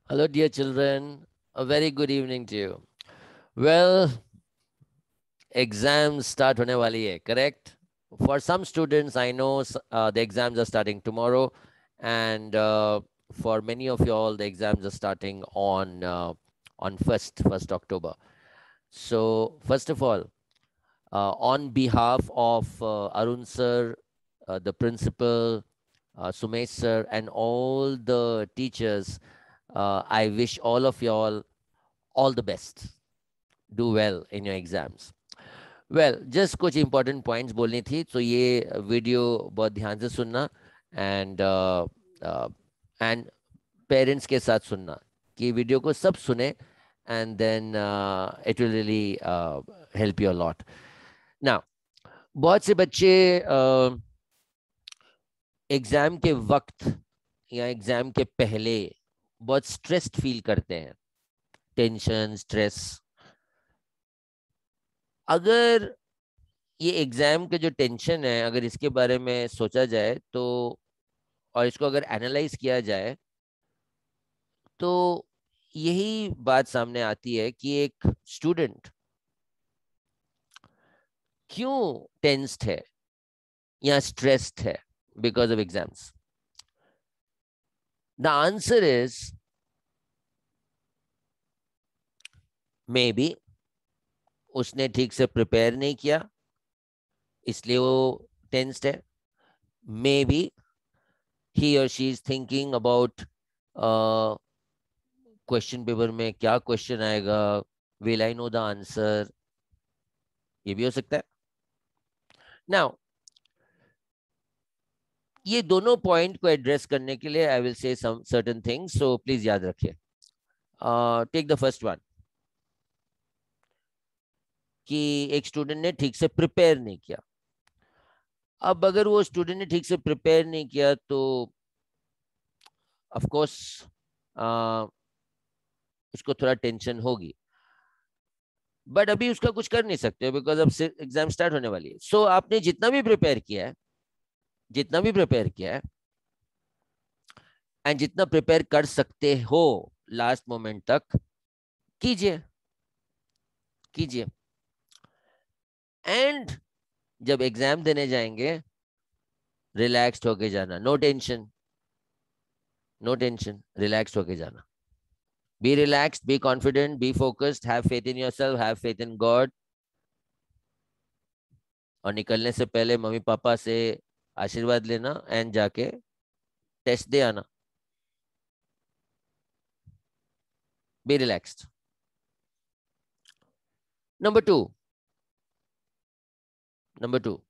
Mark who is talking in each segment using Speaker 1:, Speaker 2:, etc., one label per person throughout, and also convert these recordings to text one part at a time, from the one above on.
Speaker 1: Hello, dear children. A very good evening to you. Well, exams start होने वाली है, correct? For some students, I know the exams are starting tomorrow, and for many of you all, the exams are starting on first October. So, first of all, on behalf of Arun sir, the principal, Sumesh sir, and all the teachers, I wish all of you all the best. Do well in your exams. Well, just कुछ important points बोलनी थी, तो ये video बहुत ध्यान से सुनना and and parents के साथ सुनना कि वीडियो को सब सुने and then it will really help you a lot. Now, बहुत से बच्चे एग्जाम के वक्त या एग्जाम के पहले बहुत स्ट्रेस्ड फील करते हैं, टेंशन, स्ट्रेस. अगर ये एग्जाम के जो टेंशन है, अगर इसके बारे में सोचा जाए तो, और इसको अगर एनालाइज किया जाए, तो यही बात सामने आती है कि एक स्टूडेंट क्यों टेंस्ड है या स्ट्रेस्ड है because of exams. The answer is may be उसने ठीक से प्रिपेयर नहीं किया, इसलिए वो टेंस्ड है. May be he or she is thinking about question paper में क्या क्वेश्चन आएगा, will I know the answer, ये भी हो सकता है. नाउ, ये दोनों पॉइंट को एड्रेस करने के लिए I will say some certain things, so please याद रखिए. टेक द फर्स्ट वन कि एक स्टूडेंट ने ठीक से प्रिपेयर नहीं किया. अब अगर वो स्टूडेंट ने ठीक से प्रिपेयर नहीं किया तो ऑफ कोर्स उसको थोड़ा टेंशन होगी, बट अभी उसका कुछ कर नहीं सकते बिकॉज अब एग्जाम स्टार्ट होने वाली है. सो आपने जितना भी प्रिपेयर किया है, जितना भी प्रिपेयर किया है एंड जितना प्रिपेयर कर सकते हो लास्ट मोमेंट तक, कीजिए कीजिए. एंड जब एग्जाम देने जाएंगे, रिलैक्स्ड होके जाना, no tension, no tension, relaxed होके जाना. Be relaxed, be confident, be focused, have faith in yourself, have faith in God. और निकलने से पहले मम्मी पापा से आशीर्वाद लेना एंड जाके टेस्ट दे आना. B relaxed. Number two, number two,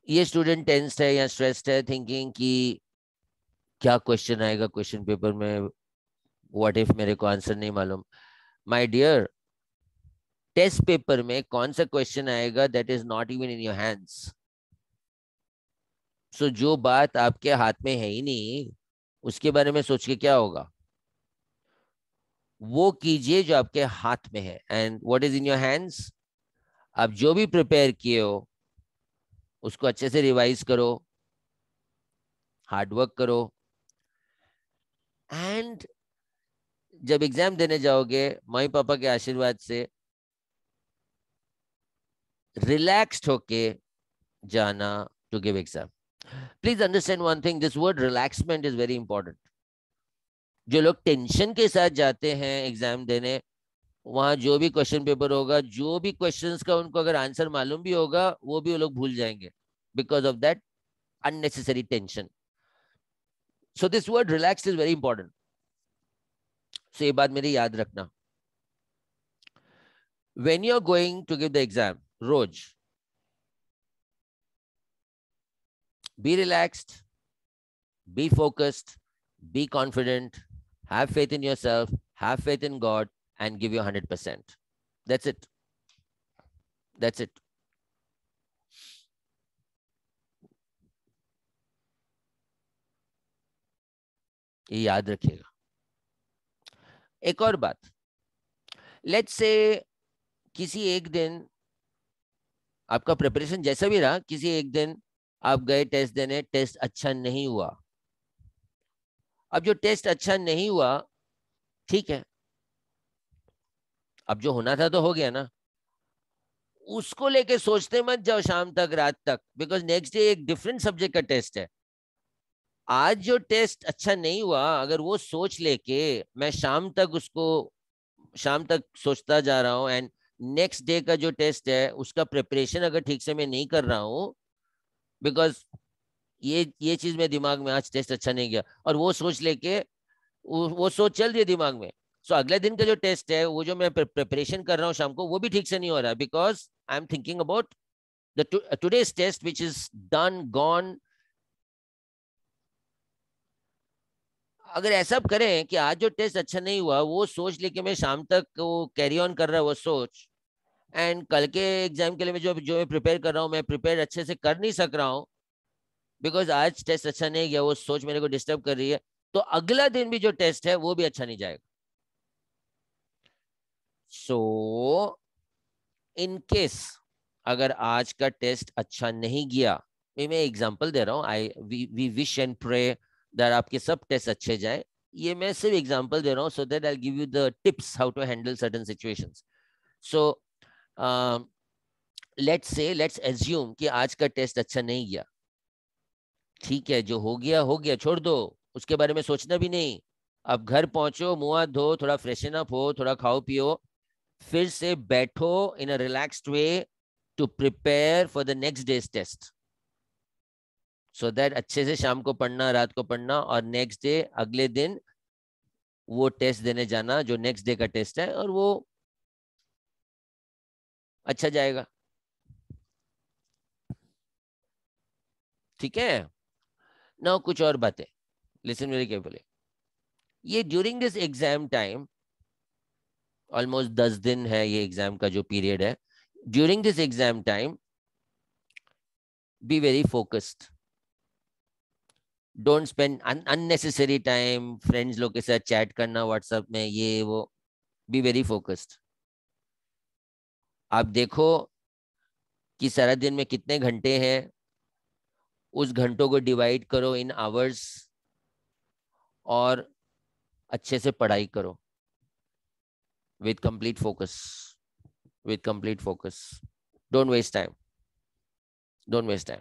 Speaker 1: ये स्टूडेंट टेंस्ड है या स्ट्रेस्ड है, थिंकिंग कि क्या क्वेश्चन आएगा क्वेश्चन पेपर में, व्हाट इफ मेरे को आंसर नहीं मालूम. माय डियर, टेस्ट पेपर में कौन सा क्वेश्चन आएगा that is not even in your hands. So जो बात आपके हाथ में है ही नहीं, उसके बारे में सोच के क्या होगा. वो कीजिए जो आपके हाथ में है. And what is in your hands, आप जो भी प्रिपेयर किए हो उसको अच्छे से रिवाइज करो, हार्डवर्क करो, एंड जब एग्जाम देने जाओगे मम्मी पापा के आशीर्वाद से रिलैक्स्ड होके जाना to give exam. Please understand one thing, this word relaxment is very important. जो लोग टेंशन के साथ जाते हैं एग्जाम देने, वहां जो भी क्वेश्चन पेपर होगा, जो भी क्वेश्चंस का उनको अगर आंसर मालूम भी होगा, वो भी वो लोग भूल जाएंगे because of that unnecessary tension. So this word relax is very important. So ये बात मेरी याद रखना. When you are going to give the exam, रोज be relaxed, be focused, be confident, have faith in yourself, have faith in God, and give you 100%. That's it. That's it. ये याद रखिएगा. एक और बात, लेट्स से किसी एक दिन आपका प्रिपरेशन जैसा भी रहा, किसी एक दिन आप गए टेस्ट देने, टेस्ट अच्छा नहीं हुआ। अब जो टेस्ट अच्छा नहीं हुआ, ठीक है, अब जो होना था तो हो गया ना, उसको लेके सोचते मत जाओ शाम तक रात तक, बिकॉज नेक्स्ट डे एक डिफरेंट सब्जेक्ट का टेस्ट है। आज जो टेस्ट अच्छा नहीं हुआ, अगर वो सोच लेके मैं शाम तक उसको, शाम तक सोचता जा रहा हूँ, एंड नेक्स्ट डे का जो टेस्ट है उसका प्रिपरेशन अगर ठीक से मैं नहीं कर रहा हूँ, बिकॉज ये चीज मेरे दिमाग में, आज टेस्ट अच्छा नहीं गया, और वो सोच लेके वो सोच चल रही है दिमाग में, सो अगले दिन का जो टेस्ट है, वो जो मैं प्रिपरेशन कर रहा हूँ शाम को, वो भी ठीक से नहीं हो रहा, because I am thinking about the today's test which is done gone. अगर ऐसा करें कि आज जो टेस्ट अच्छा नहीं हुआ, वो सोच लेके मैं शाम तक वो कैरी ऑन कर रहा है वो सोच, एंड कल के एग्जाम के लिए मैं जो जो मैं प्रिपेयर कर रहा हूँ, मैं प्रिपेयर अच्छे से कर नहीं सक रहा हूँ, बिकॉज आज टेस्ट अच्छा नहीं गया, वो सोच मेरे को डिस्टर्ब कर रही है, तो अगला दिन भी जो टेस्ट है वो भी अच्छा नहीं जाएगा। सो इन केस अगर आज का टेस्ट अच्छा नहीं गया, मैं एग्जांपल दे रहा हूँ, I we wish and pray that आपके सब टेस्ट अच्छे जाए, ये मैं सिर्फ एग्जांपल दे रहा हूँ, so that I give you the tips how to handle certain situations. So let's assume कि आज का टेस्ट अच्छा नहीं गया, ठीक है, जो हो गया, छोड़ दो, उसके बारे में सोचना भी नहीं। अब घर पहुंचो, मुंह हाथ धो, थोड़ा फ्रेशन अप हो, थोड़ा खाओ पियो, फिर से बैठो in a relaxed way to prepare for the next day's test, so that अच्छे से शाम को पढ़ना, रात को पढ़ना, और नेक्स्ट डे अगले दिन वो टेस्ट देने जाना जो नेक्स्ट डे का टेस्ट है, और वो अच्छा जाएगा। ठीक है ना, कुछ और बातें, लिसन वेरी केयरफुली। ये during this exam time, almost 10 दिन है ये एग्जाम का जो पीरियड है, during this exam time be very focused, don't spend unnecessary time friends लोग के साथ चैट करना व्हाट्सएप में, ये वो, बी वेरी फोकस्ड। आप देखो कि सारा दिन में कितने घंटे हैं, उस घंटों को डिवाइड करो इन आवर्स, और अच्छे से पढ़ाई करो with complete focus, with complete focus, don't waste time, don't waste time,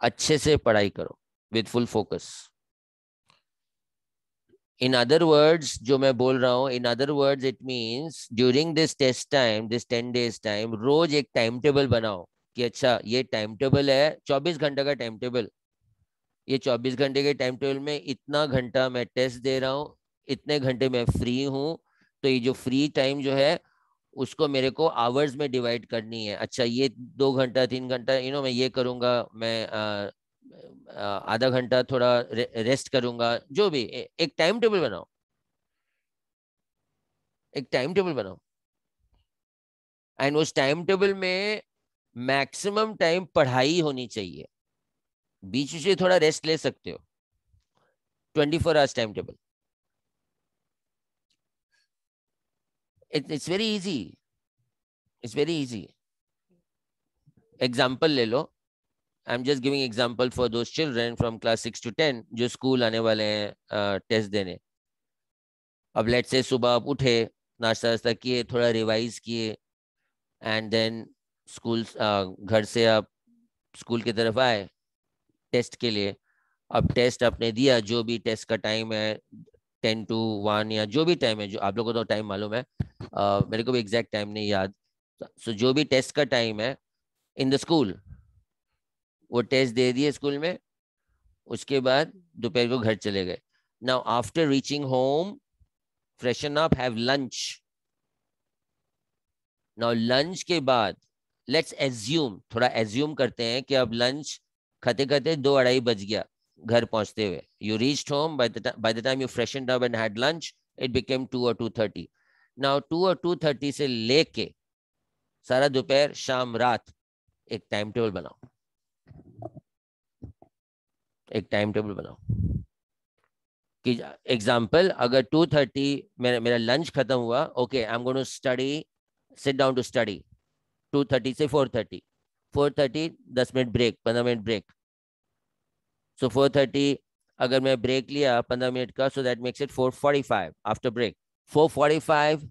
Speaker 1: अच्छे से पढ़ाई करो with full focus. In other words जो मैं बोल रहा हूँ, in other words it means during this test time, this 10 days time, रोज एक टाइम टेबल बनाओ कि अच्छा ये टाइम टेबल है, 24 घंटे का टाइम टेबल, ये 24 घंटे के टाइम टेबल में इतना घंटा मैं टेस्ट दे रहा हूँ, इतने घंटे मैं फ्री हूँ, तो ये जो फ्री टाइम जो है उसको मेरे को आवर्स में डिवाइड करनी है। अच्छा ये 2 घंटा 3 घंटा मैं ये करूंगा, मैं आधा घंटा थोड़ा रेस्ट करूंगा, जो भी एक टाइम टेबल बनाओ, एक टाइम टेबल बनाओ, एंड उस टाइम टेबल में मैक्सिमम टाइम पढ़ाई होनी चाहिए, बीच से थोड़ा रेस्ट ले सकते हो, 24 hours time table, it's very easy, it's very easy. Example ले लो, I am just giving example for those children from class 6 to 10 जो स्कूल आने वाले हैं टेस्ट देने। अब लेट से सुबह आप उठे, नाश्ता वास्ता किए, थोड़ा रिवाइज किए, एंड देन स्कूल, घर से आप स्कूल की तरफ आए टेस्ट के लिए। अब टेस्ट आपने दिया, जो भी टेस्ट का टाइम है, 10 to 1 या जो भी टाइम है, जो आप लोगों को तो टाइम मालूम है, मेरे को भी एग्जैक्ट टाइम नहीं याद, सो जो भी टेस्ट का टाइम है इन द स्कूल, वो टेस्ट दे दिए स्कूल में, उसके बाद दोपहर को घर चले गए। Now after reaching home, freshen up, have lunch. Now lunch के बाद लेट्स एज्यूम, थोड़ा एज्यूम करते हैं कि अब लंच खाते खाते 2-2:30 बज गया घर पहुंचते हुए, you reached home, by the time you freshened up and had lunch, it became 2 or 2:30। Now 2 or 2:30 से लेके सारा दोपहर शाम रात एक टाइम टेबल बनाओ, एक टाइम टेबल बनाओ कि एग्जाम्पल अगर 2:30 मेरा मेरा लंच खत्म हुआ, okay I am going to study, sit down to study 2:30 से 4:30, 4:30, 10 minute break, 15 minute break. So 4:30 अगर मैं ब्रेक लिया 15 मिनट का, so that makes it 4:45 after break. 4:45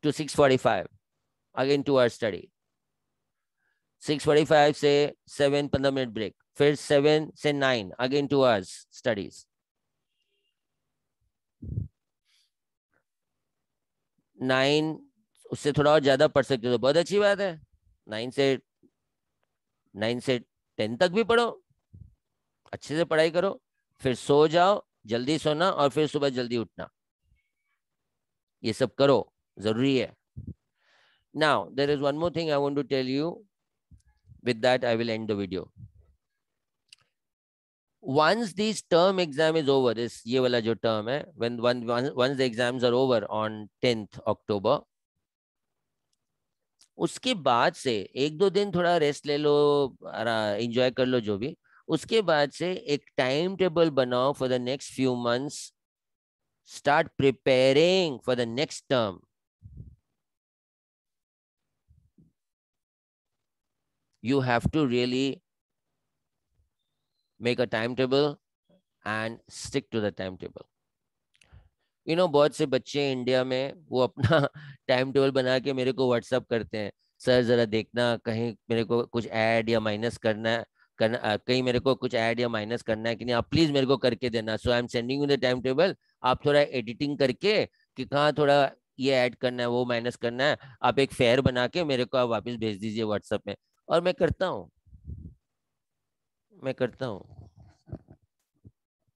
Speaker 1: to 6:45 again 2 hours study. 6:45 से 7, 15 मिनट ब्रेक. फिर 7 से 9 अगेन 2 hours स्टडीज. 9 उससे थोड़ा और ज्यादा पढ़ सकते हो तो बहुत अच्छी बात है. 9 से 10 तक भी पढ़ो, अच्छे से पढ़ाई करो, फिर सो जाओ, जल्दी सोना और फिर सुबह जल्दी उठना. ये सब करो, जरूरी है. Now there is one more thing I want to tell you. With that I will end the video. once this term exam is over, this ये वाला जो term है, once the exams are over on 10th October, उसके बाद से 1-2 दिन थोड़ा rest ले लो, एंजॉय कर लो जो भी. उसके बाद से एक टाइम टेबल बनाओ for the next few months. Start preparing for the next term. You have to really make a timetable and stick to the timetable. You know, बहुत से बच्चे इंडिया में वो अपना टाइम टेबल बना के मेरे को व्हाट्सअप करते हैं, सर जरा देखना कहीं मेरे को कुछ ऐड या माइनस करना है, कहीं मेरे को कुछ ऐड या माइनस करना है कि नहीं, आप प्लीज मेरे को करके देना. So I am sending you the time table. आप थोड़ा एडिटिंग करके कि कहाँ थोड़ा ये ऐड करना है, वो माइनस करना है, आप एक फेयर बना के मेरे को आप वापस भेज दीजिए व्हाट्सएप में. और मैं करता हूँ.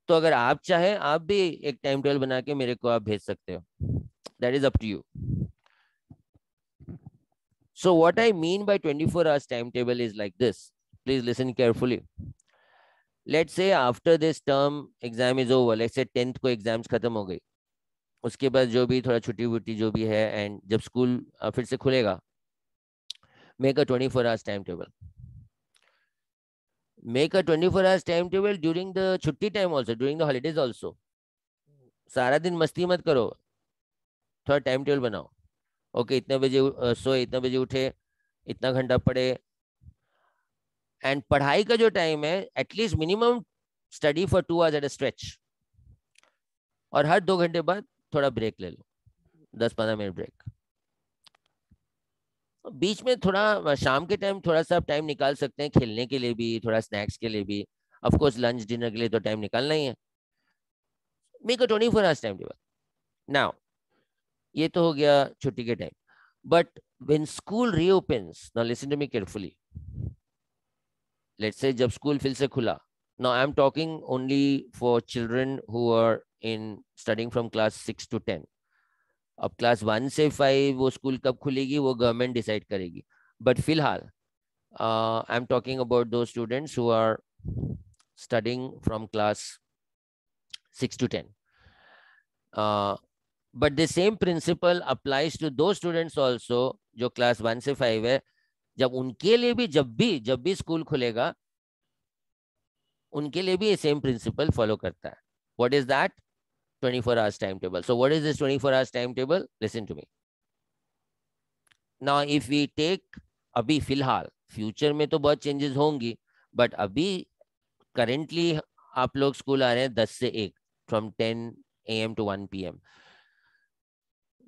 Speaker 1: तो अगर आप चाहे आप भी एक टाइम टेबल बना के मेरे को आप भेज सकते हो. That is up to you. So what I mean by 24 hours timetable is like this. Please listen carefully. Let's say after this term exam is over, let's say 10th को exams खत्म हो गई, उसके बाद जो भी थोड़ा छुट्टी वुट्टी जो भी है, एंड जब स्कूल फिर से खुलेगा, make a 24 hours timetable. Make a 24 hours timetable during the छुट्टी time also, during the holidays also. सारा दिन मस्ती मत करो, थोड़ा टाइम टेबल बनाओ. ओके, इतने बजे सोए, इतने बजे उठे, इतना घंटा पढ़े. एंड पढ़ाई का जो टाइम है, at least minimum study for 2 hours at a stretch. और हर 2 घंटे बाद थोड़ा ब्रेक ले लो, 10-15 मिनट ब्रेक. बीच में थोड़ा शाम के टाइम थोड़ा सा टाइम निकाल सकते हैं खेलने के लिए भी, थोड़ा स्नैक्स के लिए भी. ऑफ कोर्स लंच डिनर के लिए तो टाइम निकालना ही है. Make a 24 hours time table. Now ये तो हो गया छुट्टी के time. But when school reopens, now listen to me carefully. Let's say जब स्कूल फिर से खुला, now I am talking only for children who are in studying from class 6 to 10. अब क्लास 1 से 5 वो स्कूल कब खुलेगी वो गवर्नमेंट डिसाइड करेगी. बट फिलहाल I am talking about those students who are studying from class 6 to 10. But the same principle applies to those students also जो class 1 से 5 है. जब उनके लिए भी जब भी स्कूल खुलेगा, उनके लिए भी ये सेम प्रिंसिपल फॉलो करता है. What is that? 24 hours timetable. So what is this 24 hours timetable? Listen to me. Now if we take अभी फिलहाल, फ्यूचर में तो बहुत चेंजेस होंगी, बट अभी करेंटली आप लोग स्कूल आ रहे हैं 10 से 1, from 10 AM to 1 PM.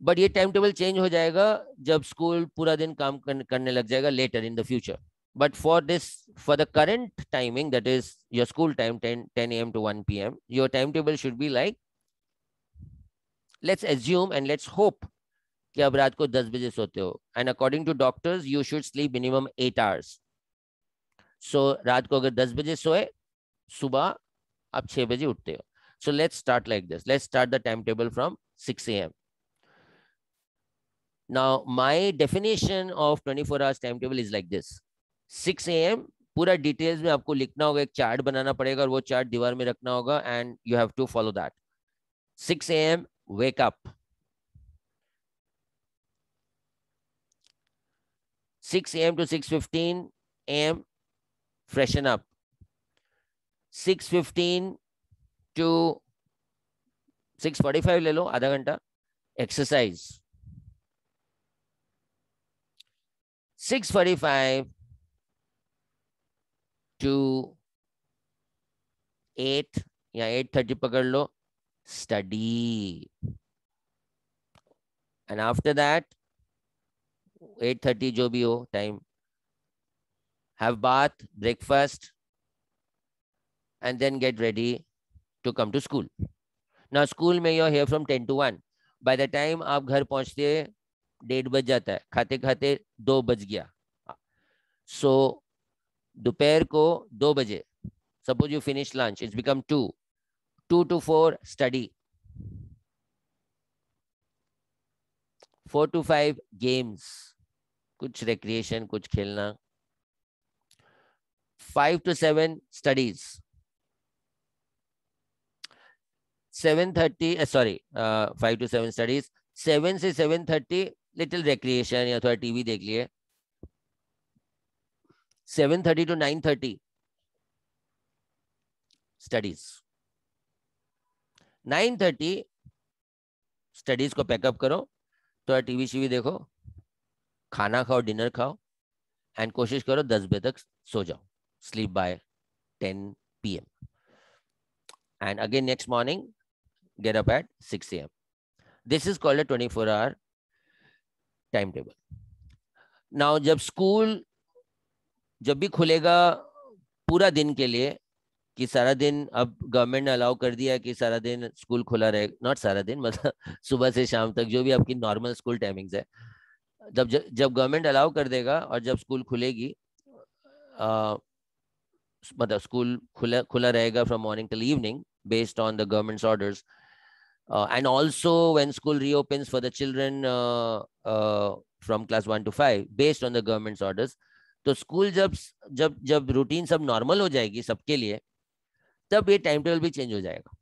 Speaker 1: But ये टाइम टेबल चेंज हो जाएगा जब स्कूल पूरा दिन काम करने लग जाएगा later in the future. But for the current timing, that is your school time, 10 AM to 1 PM, your timetable should be like, let's assume and let's hope कि अब रात को 10 बजे सोते हो. And according to doctors, you should sleep minimum 8 hours. So रात को अगर 10 बजे सोए, सुबह आप 6 बजे उठते हो. So let's start like this. Let's start the timetable from 6 AM. Now, my definition of 24 hours timetable is like this. 6 AM, पूरा डिटेल्स में आपको लिखना होगा, एक चार्ट बनाना पड़ेगा और वो चार्ट दीवार में रखना होगा, and you have to follow that. 6 AM, wake up. 6 AM to 6:15 AM, freshen up. 6:15 to 6:45 ले लो, आधा घंटा एक्सरसाइज. 6:45 to 8 या 8:30 पकड़ लो, study. And after that 8:30 जो भी हो time, have bath, breakfast, and then get ready to come to school. Now school में you're here from 10 to 1. By the time आप घर पहुंचते 1:30 बज जाता है, खाते खाते 2 बज गया. So दोपहर को 2 बजे, suppose you finish lunch, it's become 2. 2 to 4 study. 4 to 5 games, कुछ recreation, कुछ खेलना. 5 to 7 studies. 7:30 5 to 7 studies. 7 से 7:30 little recreation या थोड़ा टीवी देख लिए. 7:30 to 9:30 studies. 9:30 स्टडीज को पैकअप करो, थोड़ा टीवी शीवी देखो, खाना खाओ, डिनर खाओ, एंड कोशिश करो 10 बजे तक सो जाओ. Sleep by 10 PM. And again next morning get up at 6 AM. This is called a 24-hour timetable. Now जब स्कूल जब भी खुलेगा पूरा दिन के लिए, कि सारा दिन अब गवर्नमेंट ने अलाउ कर दिया है कि सारा दिन स्कूल खुला रहे, नॉट सारा दिन मतलब सुबह से शाम तक जो भी आपकी नॉर्मल स्कूल टाइमिंग्स है, जब गवर्नमेंट अलाउ कर देगा और जब स्कूल खुलेगी, मतलब स्कूल खुला रहेगा from morning till evening based on the government's orders, and also when school reopens for the children from class 1 to 5 based on the government's orders. तो स्कूल जब रूटीन सब नॉर्मल हो जाएगी सबके लिए, तब ये टाइम टेबल भी चेंज हो जाएगा,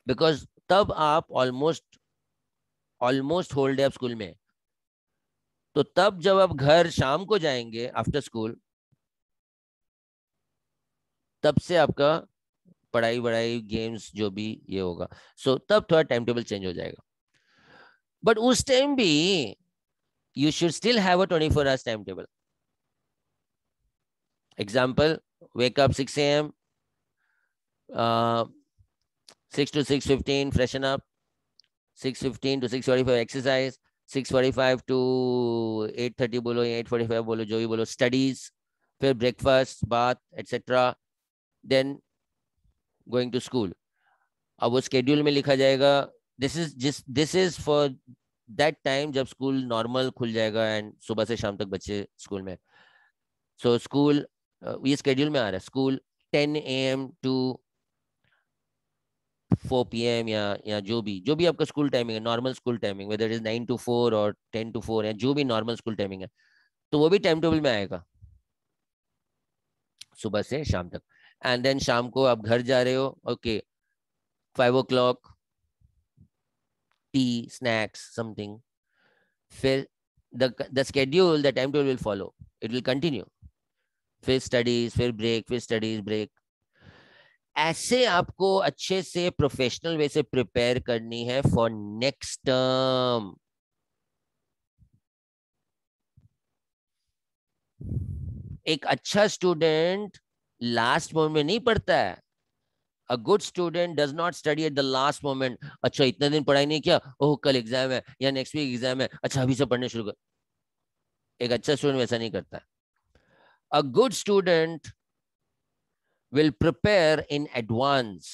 Speaker 1: बिकॉज तब आप ऑलमोस्ट होल डे आप स्कूल में. तो तब जब आप घर शाम को जाएंगे आफ्टर स्कूल, तब से आपका पढ़ाई गेम्स जो भी ये होगा, सो तब थोड़ा टाइम टेबल चेंज हो जाएगा. बट उस टाइम भी you should still have a 24 hours time table. Example, wake up 6 AM, 6 to 6:15 freshen up, 6:15 to 6:45 exercise, 6:45 to 8:30 बोलो या 8:45 बोलो, जो भी बोलो, स्टडीज, फिर breakfast, bath etcetera, then going to school. अब वो स्केड्यूल में लिखा जाएगा, this is for that time जब स्कूल नॉर्मल खुल जाएगा एंड सुबह से शाम तक बच्चे स्कूल में. सो स्कूल ये स्केड्यूल में आ रहा है, स्कूल 10 AM to 4 PM या जो भी आपका स्कूल टाइमिंग है, normal school timing, whether it is 9 to 4 और 10 to 4 है, जो भी नॉर्मल स्कूल टाइमिंग है, तो वो भी टाइम टेबल में आएगा सुबह से शाम तक. एंड देन शाम को आप घर जा रहे हो, okay, 5 o'clock T, snacks, something. फिर the schedule, the timetable will follow, it will continue. फिर स्टडीज, फिर ब्रेक, फिर स्टडीज, ब्रेक. ऐसे आपको अच्छे से प्रोफेशनल वे से प्रिपेयर करनी है फॉर नेक्स्ट टर्म. एक अच्छा स्टूडेंट लास्ट मोमेंट में नहीं पढ़ता है. A good student does not study at the last moment. अच्छा इतने दिन पढ़ाई नहीं किया, ओह कल एग्जाम है या नेक्स्ट वीक एग्जाम है, अच्छा अभी से पढ़ने शुरू कर. एक अच्छा स्टूडेंट वैसा नहीं करता है. A good student will prepare in advance.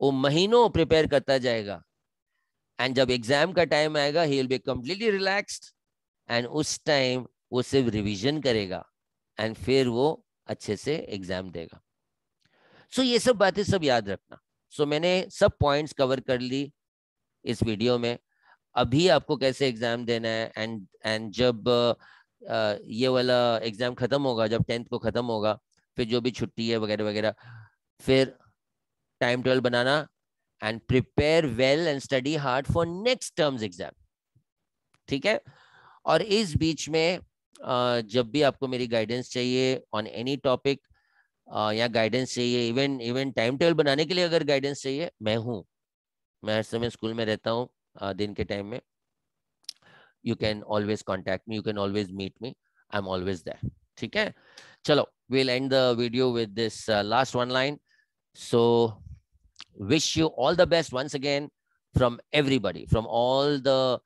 Speaker 1: वो महीनों प्रिपेयर करता जाएगा, एंड जब एग्जाम का टाइम आएगा he will be completely relaxed, and उस टाइम वो सिर्फ रिवीजन करेगा एंड फिर वो अच्छे से एग्जाम देगा. सो ये सब बातें सब याद रखना. सो मैंने सब पॉइंट्स कवर कर ली इस वीडियो में. अभी आपको कैसे एग्जाम देना है, एंड जब ये वाला एग्जाम खत्म होगा, जब 10th को खत्म होगा, फिर जो भी छुट्टी है वगैरह वगैरह, फिर time table banana and prepare well and study hard for next terms exam. ठीक है. और इस बीच में जब भी आपको मेरी गाइडेंस चाहिए ऑन एनी टॉपिक, या गाइडेंस चाहिए, इवन टाइम टेबल बनाने के लिए अगर गाइडेंस चाहिए, मैं हूँ. मैं हर समय स्कूल में रहता हूँ दिन के टाइम में. you can always contact me, you can always meet me. I'm always there. Okay? Chalo, we'll end the video with this last one line. So wish you all the best once again from everybody, from all the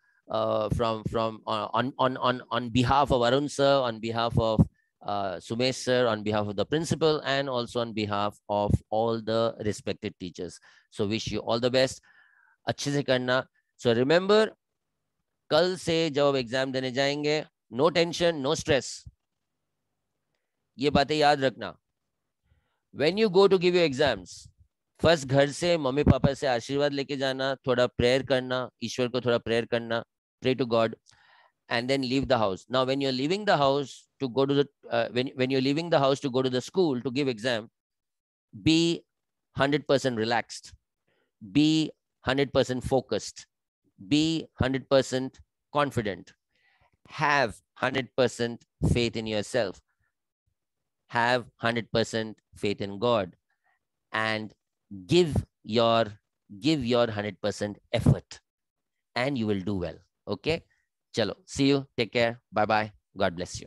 Speaker 1: from on behalf of Arun sir, on behalf of Sumesh sir, on behalf of the principal, and also on behalf of all the respected teachers. So wish you all the best. अच्छे से करना. So remember, कल से जब आप exam देने जाएंगे, no tension, no stress. ये बातें याद रखना. When you go to give your exams, first घर से मम्मी पापा से आशीर्वाद लेके जाना, थोड़ा प्रेयर करना, ईश्वर को थोड़ा प्रेयर करना, pray to God, and then leave the house. Now, when you're leaving the house to go to the when you're leaving the house to go to the school to give exam, be 100% relaxed, be 100% focused, be 100% confident, have 100% faith in yourself, have 100% faith in God, and give your 100% effort, and you will do well. Okay, chalo, see you, take care, bye bye, God bless you.